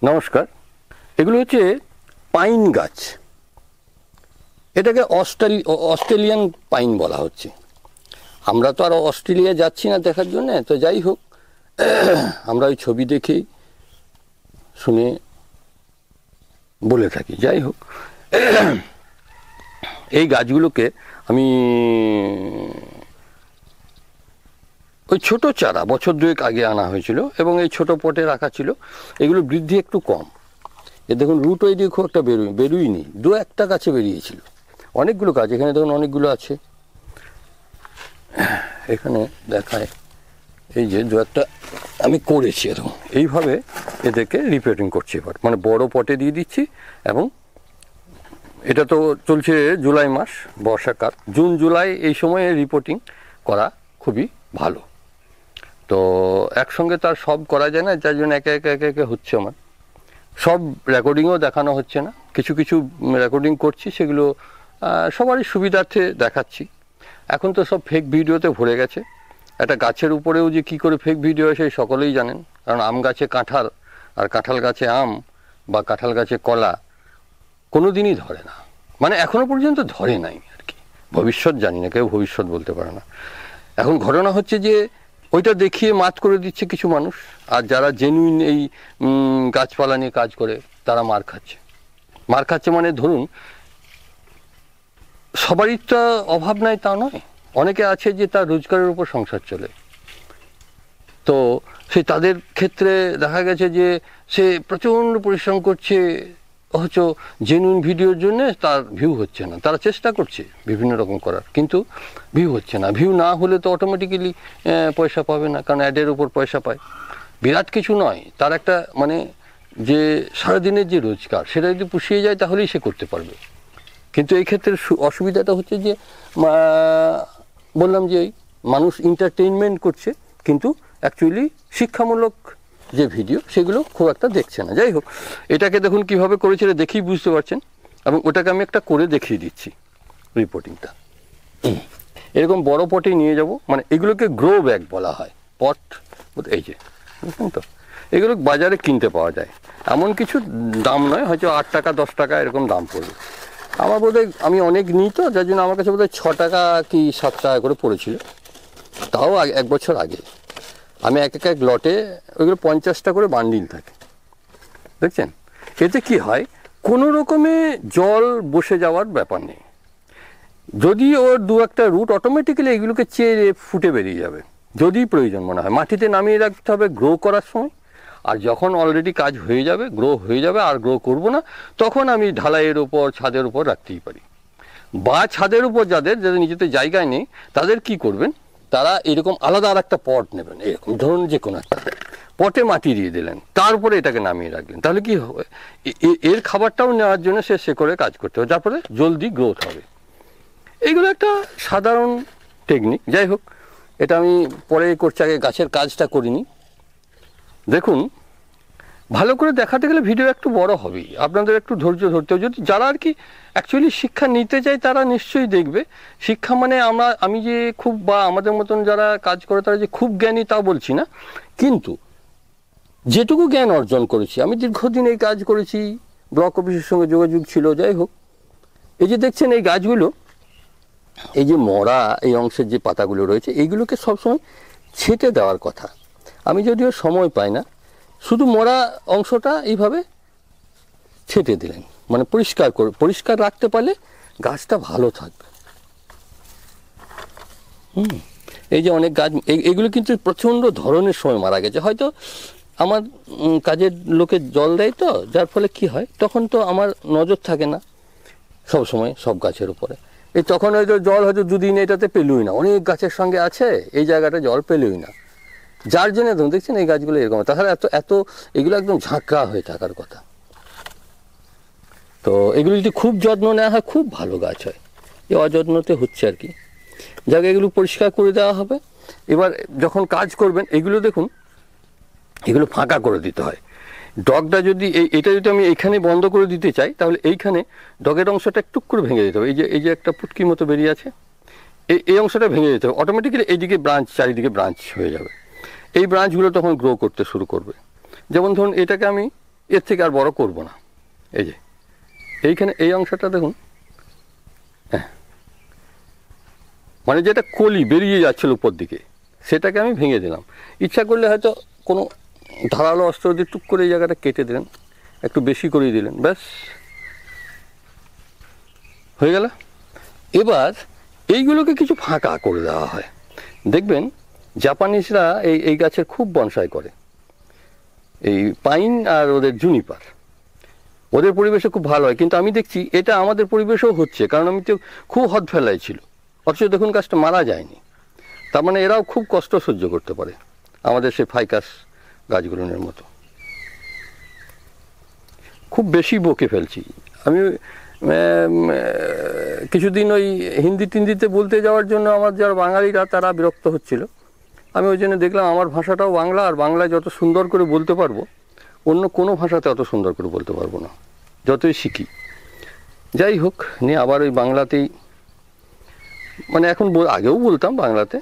নমস্কার। এগুলো হচ্ছে পাইন গাছ। এটাকে অস্ট্রেলিয়ান পাইন বলা হচ্ছে। আমরা তো আর অস্ট্রেলিয়া যাচ্ছি না দেখার জন্য, তো যাই হোক আমরা ওই ছবি দেখেই শুনে বলে থাকি। যাই হোক, এই গাছগুলোকে আমি ওই ছোট চারা বছর দুয়েক আগে আনা হয়েছিল এবং এই ছোট পটে রাখা ছিল। এগুলো বৃদ্ধি একটু কম। এ দেখুন রুট ওই দিয়ে খুব একটা বেরোয়নি, দু একটা গাছে বেরিয়েছিল। অনেকগুলো গাছ এখানে দেখুন, অনেকগুলো আছে। এখানে দেখায় এই যে দু একটা আমি করেছি এরকম, এইভাবে এদেরকে রিপোর্টিং করছি এবার, মানে বড় পটে দিয়ে দিচ্ছি। এবং এটা তো চলছে জুলাই মাস, বর্ষাকাল, জুন জুলাই এই সময়ে রিপোর্টিং করা খুবই ভালো। তো একসঙ্গে তার সব করা যায় না, যার জন্য একে একে একে একে হচ্ছে। আমার সব রেকর্ডিংও দেখানো হচ্ছে না, কিছু কিছু রেকর্ডিং করছি, সেগুলো সবারই সুবিধার্থে দেখাচ্ছি। এখন তো সব ফেক ভিডিওতে ভরে গেছে। একটা গাছের উপরেও যে কী করে ফেক ভিডিও আসে সকলেই জানেন, কারণ আম গাছে কাঁঠাল আর কাঁঠাল গাছে আম বা কাঁঠাল গাছে কলা কোনো দিনই ধরে না, মানে এখনো পর্যন্ত ধরে নাই আর কি। ভবিষ্যৎ জানি না, কেউ ভবিষ্যৎ বলতে পারে না। এখন ঘটনা হচ্ছে যে ওইটা দেখিয়ে মাত করে দিচ্ছে কিছু মানুষ, আর যারা জেনুইন এই গাছপালা নিয়ে কাজ করে তারা মার খাচ্ছে। মার খাচ্ছে মানে ধরুন সবারই তো অভাব নাই তা নয়, অনেকে আছে যে তার রোজগারের উপর সংসার চলে। তো সে তাদের ক্ষেত্রে দেখা গেছে যে সে প্রচণ্ড পরিশ্রম করছে, হচ্ছে জেনুইন ভিডিওর জন্য তার ভিউ হচ্ছে না। তারা চেষ্টা করছে বিভিন্ন রকম করার, কিন্তু ভিউ হচ্ছে না। ভিউ না হলে তো অটোমেটিক্যালি পয়সা পাবে না, কারণ অ্যাডের উপর পয়সা পায়। বিরাট কিছু নয়, তার একটা মানে যে সারাদিনের যে রোজগার সেটা যদি পুষিয়ে যায় তাহলেই সে করতে পারবে। কিন্তু এই ক্ষেত্রে অসুবিধাটা হচ্ছে যে বললাম যে ওই মানুষ এন্টারটেইনমেন্ট করছে, কিন্তু অ্যাকচুয়ালি শিক্ষামূলক যে ভিডিও সেগুলো খুব একটা দেখছে না। যাই হোক, এটাকে দেখুন কীভাবে করেছে, দেখেই বুঝতে পারছেন। এবং ওটাকে আমি একটা করে দেখিয়ে দিচ্ছি রিপোর্টিংটা। এরকম বড় পটে নিয়ে যাব, মানে এগুলোকে গ্রো ব্যাগ বলা হয়। পট এই যে বুঝলেন তো, এগুলো বাজারে কিনতে পাওয়া যায়। এমন কিছু দাম নয়, হয়তো 8 টাকা 10 টাকা এরকম দাম পড়বে। আমার বোধহয় আমি অনেক নিই তো, যার জন্য আমার কাছে বোধহয় 6 টাকা কি 7 টাকা করে পড়েছিল, তাও 1 বছর আগে। আমি এক এক লটে ওইগুলো 50টা করে বান্ডিল থাকে, দেখছেন। এতে কি হয়, কোনো রকমে জল বসে যাওয়ার ব্যাপার নেই। যদি ওর দু একটা রুট অটোমেটিক্যালি এগুলোকে চেয়ে ফুটে বেরিয়ে যাবে, যদি প্রয়োজন মনে হয়। মাটিতে নামিয়ে রাখতে হবে গ্রো করার সময়, আর যখন অলরেডি কাজ হয়ে যাবে, গ্রো হয়ে যাবে, আর গ্রো করব না, তখন আমি ঢালাইয়ের ওপর ছাদের উপর রাখতেই পারি। বা ছাদের উপর যাদের নিজেদের জায়গায় নেই, তাদের কি করবেন, তারা এরকম আলাদা আর একটা পট নেবেন। এরকম ধরুন যে কোনো একটা পটে মাটি দিয়ে দিলেন, তারপরে এটাকে নামিয়ে রাখলেন। তাহলে কি হবে, এর খাবারটাও নেওয়ার জন্য সে করে কাজ করতে হবে, যার ফলে জলদি গ্রোথ হবে। এইগুলো একটা সাধারণ টেকনিক। যাই হোক, এটা আমি পরে করছি, আগে গাছের কাজটা করিনি। দেখুন, ভালো করে দেখাতে গেলে ভিডিও একটু বড় হবেই, আপনাদের একটু ধৈর্য ধরতে হবে। যদি যারা আর কি অ্যাকচুয়ালি শিক্ষা নিতে চায় তারা নিশ্চয়ই দেখবে। শিক্ষা মানে আমি যে খুব, বা আমাদের মতন যারা কাজ করে তারা যে খুব জ্ঞানী তা বলছি না, কিন্তু যেটুকু জ্ঞান অর্জন করেছি, আমি দীর্ঘদিন এই কাজ করেছি, ব্লক অফিসের সঙ্গে যোগাযোগ ছিল। যাই হোক, এই যে দেখছেন এই গাছগুলো, এই যে মরা এই অংশের যে পাতাগুলো রয়েছে, এইগুলোকে সবসময় ছেটে দেওয়ার কথা। আমি যদিও সময় পাই না, শুধু মরা অংশটা এইভাবে ছেটে দিলেন, মানে পরিষ্কার রাখতে পারলে গাছটা ভালো থাকবে। এই যে অনেক গাছ, এগুলো কিন্তু প্রচণ্ড ধরনের সময় মারা গেছে। হয়তো আমার কাজের লোকে জল দেয় তো, যার ফলে কি হয়, তখন তো আমার নজর থাকে না সব সময় সব গাছের উপরে। তখন হয়তো জল হয়তো দুদিন এটাতে পেলুই না, অনেক গাছের সঙ্গে আছে এই জায়গাটা জল পেলুই না, যার জন্য দেখছেন এই গাছগুলো এরকম। তাছাড়া এত এগুলো একদম ঝাঁকড়া হয়ে থাকার কথা। তো এগুলো যদি খুব যত্ন নেওয়া হয়, খুব ভালো গাছ হয়। এই অযত্নতে হচ্ছে আর কি। যাকে এগুলো পরিষ্কার করে দেওয়া হবে। এবার যখন কাজ করবেন, এগুলো দেখুন, এগুলো ফাঁকা করে দিতে হয়। ডগটা যদি এটা যদি আমি এখানে বন্ধ করে দিতে চাই, তাহলে এইখানে ডগের অংশটা একটু করে ভেঙে দিতে হবে। এই যে একটা পুটকির মতো বেরিয়ে আছে, এই অংশটা ভেঙে দিতে হবে। অটোমেটিক্যালি এইদিকে ব্রাঞ্চ, চারিদিকে ব্রাঞ্চ হয়ে যাবে। এই ব্রাঞ্চগুলো তখন গ্রো করতে শুরু করবে। যেমন ধরুন এটাকে আমি এর থেকে আর বড় করব না। এই যে এইখানে এই অংশটা দেখুন, হ্যাঁ, মানে যেটা কলি বেরিয়ে যাচ্ছিল উপর দিকে, সেটাকে আমি ভেঙে দিলাম। ইচ্ছা করলে হয়তো কোনো ধারালো অস্ত্র দিয়ে টুক করে এই জায়গাটা কেটে দিলেন, একটু বেশি করেই দিলেন, ব্যাস হয়ে গেল। এবার এইগুলোকে কিছু ফাঁকা করে দেওয়া হয়। দেখবেন জাপানিজরা এই গাছের খুব বনসাই করে, এই পাইন আর ওদের জুনিপার, ওদের পরিবেশে খুব ভালো হয়। কিন্তু আমি দেখছি এটা আমাদের পরিবেশেও হচ্ছে, কারণ আমি তো খুব হদ ফেলাই ছিল, অথচ দেখুন গাছটা মারা যায়নি। তার মানে এরাও খুব কষ্ট সহ্য করতে পারে আমাদের সেই ফাইকাস গাছগুলোর মতো। খুব বেশি বকে ফেলছি আমি। কিছুদিন ওই হিন্দি টিন্দিতে বলতে যাওয়ার জন্য আমার যারা বাঙালিরা তারা বিরক্ত হচ্ছিল। আমি ওই জন্য দেখলাম আমার ভাষাটাও বাংলা, আর বাংলায় যত সুন্দর করে বলতে পারবো অন্য কোনো ভাষাতে অত সুন্দর করে বলতে পারবো না, যতই শিখি। যাই হোক, নিয়ে আবার ওই বাংলাতেই, মানে এখন আগেও বলতাম বাংলাতে,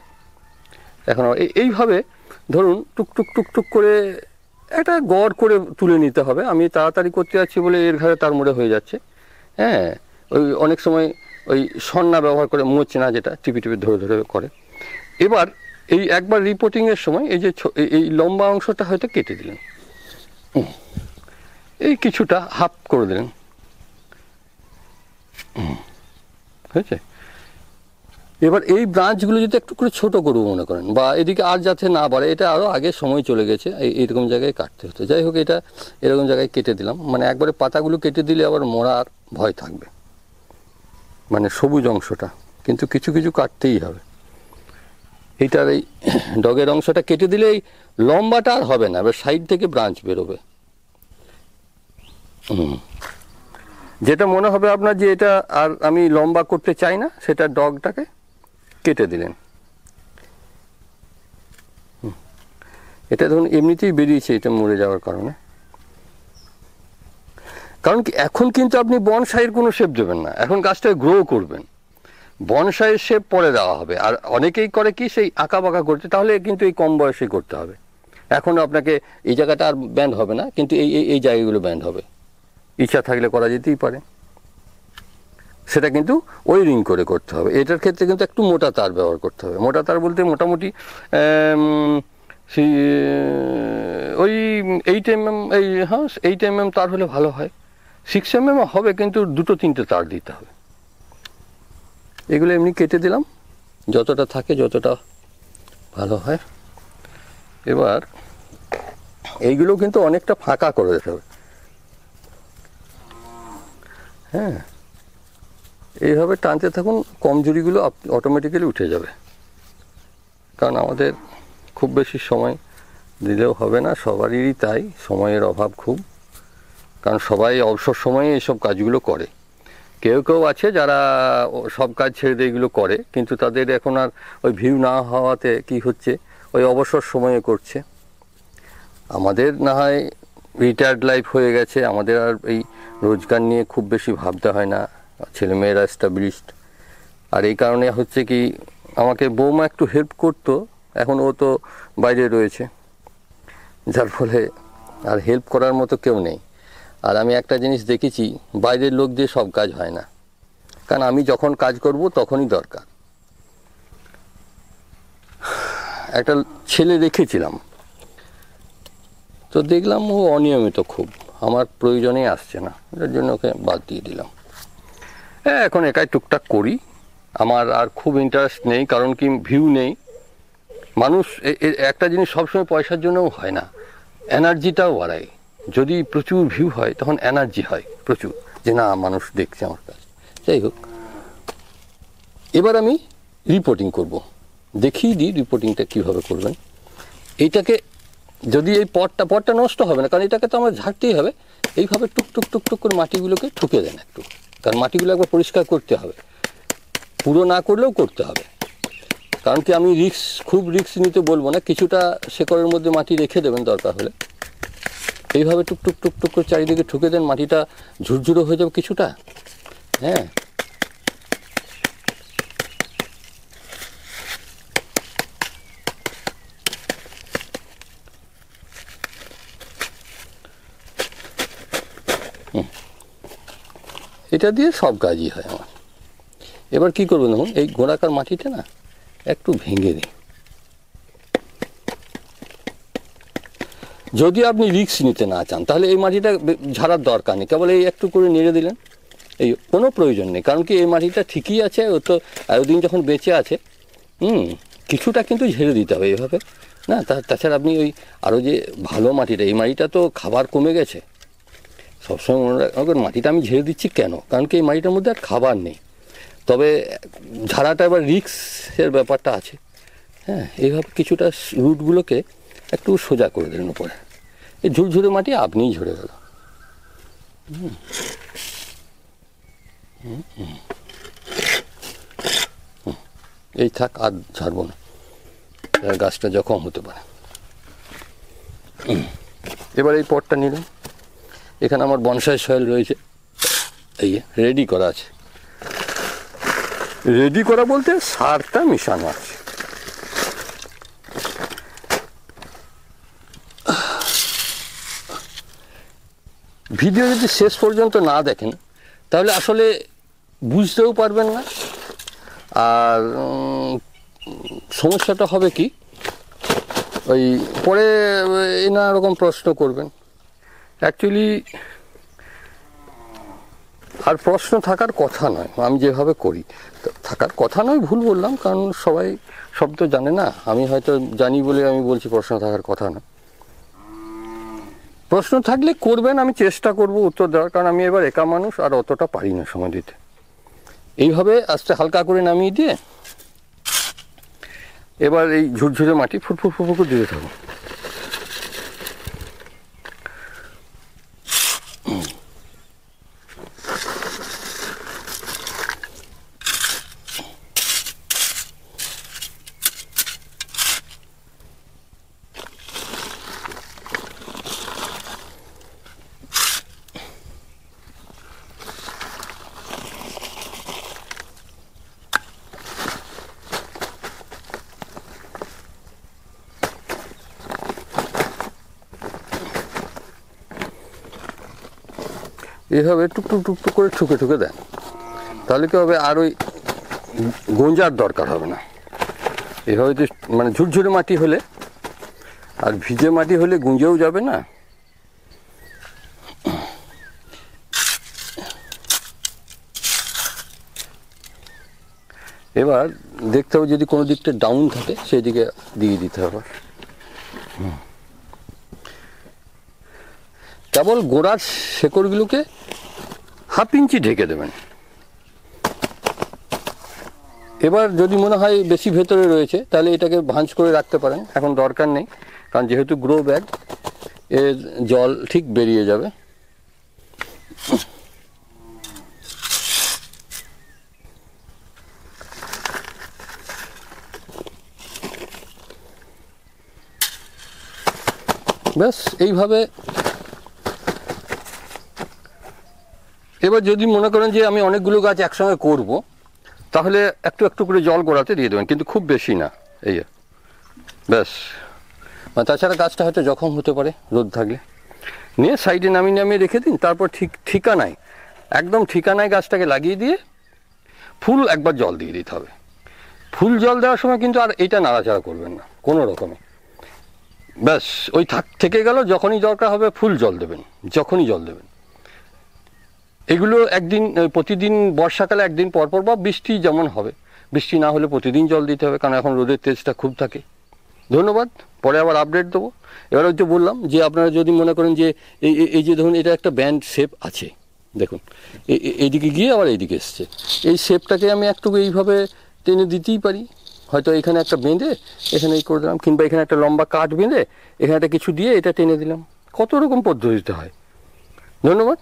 এখন এইভাবে ধরুন টুক টুক টুক টুক করে একটা গড় করে তুলে নিতে হবে। আমি তাড়াতাড়ি করতে যাচ্ছি বলে এর ঘরে তার মোড়ে হয়ে যাচ্ছে। হ্যাঁ, ওই অনেক সময় ওই সন্না ব্যবহার করে, মোচনা যেটা টিপি টিপি ধরে ধরে করে। এবার এই একবার রিপোর্টিংয়ের সময় এই যে এই লম্বা অংশটা হয়তো কেটে দিলেন, এই কিছুটা হাফ করে দিলেন, হয়েছে। এবার এই ব্রাঞ্চগুলো যদি একটু করে ছোটো করবো মনে করেন, বা এদিকে আর যাতে না বাড়ে, এটা আরও আগে সময় চলে গেছে, এইরকম জায়গায় কাটতে হতো। যাই হোক, এটা এরকম জায়গায় কেটে দিলাম, মানে একবারে পাতাগুলো কেটে দিলে আবার মরার ভয় থাকবে, মানে সবুজ অংশটা, কিন্তু কিছু কিছু কাটতেই হবে। এইটার এই ডগের অংশটা কেটে দিলে এই লম্বাটা আর হবে না, এবার সাইড থেকে ব্রাঞ্চ বেরোবে। যেটা মনে হবে আপনার যে এটা আর আমি লম্বা করতে চাই না, সেটা ডগটাকে কেটে দিলেন। এটা ধরুন এমনিতেই বেরিয়েছে, এটা মরে যাওয়ার কারণে। কারণ কি, এখন কিন্তু আপনি বনসাইয়ের কোনো শেপ দেবেন না, এখন গাছটাকে গ্রো করবেন। বনসাইয়ের শেপ পরে দেওয়া হবে। আর অনেকেই করে কি, সেই আঁকা বাঁকা করতে, তাহলে কিন্তু এই কম বয়সেই করতে হবে। এখন আপনাকে এই জায়গাটা আর ব্যান্ড হবে না, কিন্তু এই জায়গাগুলো ব্যান্ড হবে। ইচ্ছা থাকলে করা যেতেই পারে, সেটা কিন্তু ওয়ারিং করে করতে হবে। এটার ক্ষেত্রে কিন্তু একটু মোটা তার ব্যবহার করতে হবে। মোটা তার বলতে মোটামুটি ওই 8 mm, হ্যাঁ 8 mm তার হলে ভালো হয়। 6 mm হবে, কিন্তু 2-3টে তার দিতে হবে। এগুলো এমনি কেটে দিলাম, যতটা থাকে যতটা ভালো হয়। এবার এইগুলো কিন্তু অনেকটা ফাঁকা করে দিতে হবে। হ্যাঁ, এইভাবে টানতে থাকুন, কমজোরিগুলো অটোমেটিক্যালি উঠে যাবে। কারণ আমাদের খুব বেশি সময় দিলেও হবে না, সবারই তাই, সময়ের অভাব খুব। কারণ সবাই অবসর সময়ে এইসব কাজগুলো করে। কেউ কেউ আছে যারা সব কাজ ছেড়ে দিয়ে এগুলো করে, কিন্তু তাদের এখন আর ওই ভিউ না হওয়াতে কি হচ্ছে, ওই অবসর সময়ে করছে। আমাদের না হয় রিটায়ার্ড লাইফ হয়ে গেছে, আমাদের আর এই রোজগার নিয়ে খুব বেশি ভাবতে হয় না, ছেলেমেয়েরা এস্টাবলিশড। আর এই কারণে হচ্ছে কি, আমাকে বৌমা একটু হেল্প করতো, এখন ও তো বাইরে রয়েছে, যার ফলে আর হেল্প করার মতো কেউ নেই। আর আমি একটা জিনিস দেখেছি, বাইরের লোক দিয়ে সব কাজ হয় না, কারণ আমি যখন কাজ করব তখনই দরকার। একটা ছেলে রেখেছিলাম, তো দেখলাম ও অনিয়মিত খুব, আমার প্রয়োজনে আসছে না, এটার জন্য ওকে বাদ দিয়ে দিলাম। হ্যাঁ, এখন একাই টুকটাক করি, আমার আর খুব ইন্টারেস্ট নেই। কারণ কি, ভিউ নেই। মানুষ একটা জিনিস সবসময় পয়সার জন্যও হয় না, এনার্জিটাও বাড়ায়। যদি প্রচুর ভিউ হয় তখন এনার্জি হয় প্রচুর, যে না মানুষ দেখছে আমার কাজ। যাই হোক, এবার আমি রিপোর্টিং করব, দেখিয়ে দিই রিপোর্টিংটা কীভাবে করবেন। এইটাকে যদি এই পটটা নষ্ট হবে না, কারণ এটাকে তো আমার ঝাড়তেই হবে। এইভাবে টুক টুক টুক টুক করে মাটিগুলোকে ঠুকে দেন একটু, কারণ মাটিগুলো একবার পরিষ্কার করতে হবে, পুরো না করলেও করতে হবে। কারণ কি, আমি খুব রিস্ক নিতে বলবো না, কিছুটা শেকড়ের মধ্যে মাটি রেখে দেবেন দরকার হলে। এইভাবে টুক টুক টুক টুক করে চারিদিকে ঠুকে দেন, মাটিটা ঝুরঝুরো হয়ে যাবে কিছুটা। হ্যাঁ, এটা দিয়ে সব কাজই হয় আমার। এবার কি করবেন দেখুন, এই গোড়াকার মাটিটা না একটু ভেঙে দিই। যদি আপনি রিস্ক নিতে না চান তাহলে এই মাটিটা ঝাড়ার দরকার নেই, কেবল এই একটু করে নেড়ে দিলেন, এই কোনো প্রয়োজন নেই। কারণ কি এই মাটিটা ঠিকই আছে, ও তো এতদিন যখন বেঁচে আছে, কিছুটা কিন্তু ঝেড়ে দিতে হবে এইভাবে না। তাছাড়া আপনি ওই আরও যে ভালো মাটিটা, এই মাটিটা তো খাবার কমে গেছে, সবসময় মনে রাখবেন মাটিটা আমি ঝেড়ে দিচ্ছি কেন, কারণ কি এই মাটিটার মধ্যে আর খাবার নেই। তবে ঝাড়াটা এবার রিস্কের ব্যাপারটা আছে। হ্যাঁ, এইভাবে কিছুটা রুটগুলোকে একটু সোজা করে দিলেন উপরে, এই ঝুরঝুরে মাটি আপনিই ঝরে গেল। এই থাক, আর ঝাড়বো না, গাছটা জখম হতে পারে। এবার এই পটটা নিলাম, এখানে আমার বনসাই সয়েল রয়েছে, এই রেডি করা আছে। রেডি করা বলতে সারটা মিশানো আছে। ভিডিও যদি শেষ পর্যন্ত না দেখেন তাহলে আসলে বুঝতেও পারবেন না। আর সমস্যাটা হবে কি, ওই পরে নানা রকম প্রশ্ন করবেন। অ্যাকচুয়ালি আর প্রশ্ন থাকার কথা নয়, আমি যেভাবে করি থাকার কথা নয়, ভুল বললাম, কারণ সবাই সব তো জানে না। আমি হয়তো জানি বলে আমি বলছি প্রশ্ন থাকার কথা না। প্রশ্ন থাকলে করবেন, আমি চেষ্টা করব উত্তর দেওয়ার, কারণ আমি এবার একা মানুষ আর অতটা পারি না সময় দিতে। এইভাবে আস্তে হালকা করে নামিয়ে দিয়ে এবার এই ঝুরঝুরে মাটি ফুটফুট ফুটফুট দিতে থাকুন। এভাবে টুকটুক টুকটুক করে ঠুকে ঠুকে দেন, তাহলে কি হবে, আর ওই গোঁজার দরকার হবে না। এভাবে যে মানে ঝুরঝুরে মাটি হলে, আর ভিজে মাটি হলে গুঁজেও যাবে না। এবার দেখতে হবে যদি কোনো দিকটা ডাউন থাকে সেই দিকে দিয়ে দিতে হবে। কেবল গোড়ার শেকড়গুলোকে 1/2 ইঞ্চি ঢেকে দেবেন। এবার যদি মনে হয় বেশি ভেতরে রয়েছে তাহলে এটাকে ভাঁজ করে রাখতে পারেন, এখন দরকার নেই, কারণ যেহেতু গ্রো ব্যাগ, এর জল ঠিক বেরিয়ে যাবে। ব্যাস এইভাবে। এবার যদি মনে করেন যে আমি অনেকগুলো গাছ একসঙ্গে করব, তাহলে একটু একটু করে জল গোড়াতে দিয়ে দেবেন, কিন্তু খুব বেশি না। এই ব্যাস। তাছাড়া গাছটা হয়তো জখম হতে পারে রোদ থাকলে। নিয়ে সাইডে নামিয়ে নামিয়ে রেখে দিন। তারপর ঠিকানায়, একদম ঠিকানায় গাছটাকে লাগিয়ে দিয়ে ফুল একবার জল দিয়ে দিতে হবে। ফুল জল দেওয়ার সময় কিন্তু আর এইটা নাড়াচাড়া করবেন না কোনো রকমে। ব্যাস ওই থেকে গেল, যখনই দরকার হবে ফুল জল দেবেন, যখনই জল দেবেন। এগুলো একদিন, প্রতিদিন বর্ষাকালে একদিন পরপর, বা বৃষ্টি যেমন হবে, বৃষ্টি না হলে প্রতিদিন জল দিতে হবে, কারণ এখন রোদের তেজটা খুব থাকে। ধন্যবাদ, পরে আবার আপডেট দেবো। এবার হচ্ছে বললাম যে আপনারা যদি মনে করেন যে এই যে ধরুন এটা একটা ব্যান্ড শেপ আছে, দেখুন এইদিকে গিয়ে আবার এইদিকে এসছে, এই শেপটাকে আমি একটু এইভাবে টেনে দিতেই পারি। হয়তো এখানে একটা বেঁধে এখানে এই করে দিলাম, কিংবা এখানে একটা লম্বা কাঠ বেঁধে এখানে একটা কিছু দিয়ে এটা টেনে দিলাম। কত রকম পদ্ধতিতে হয়। ধন্যবাদ।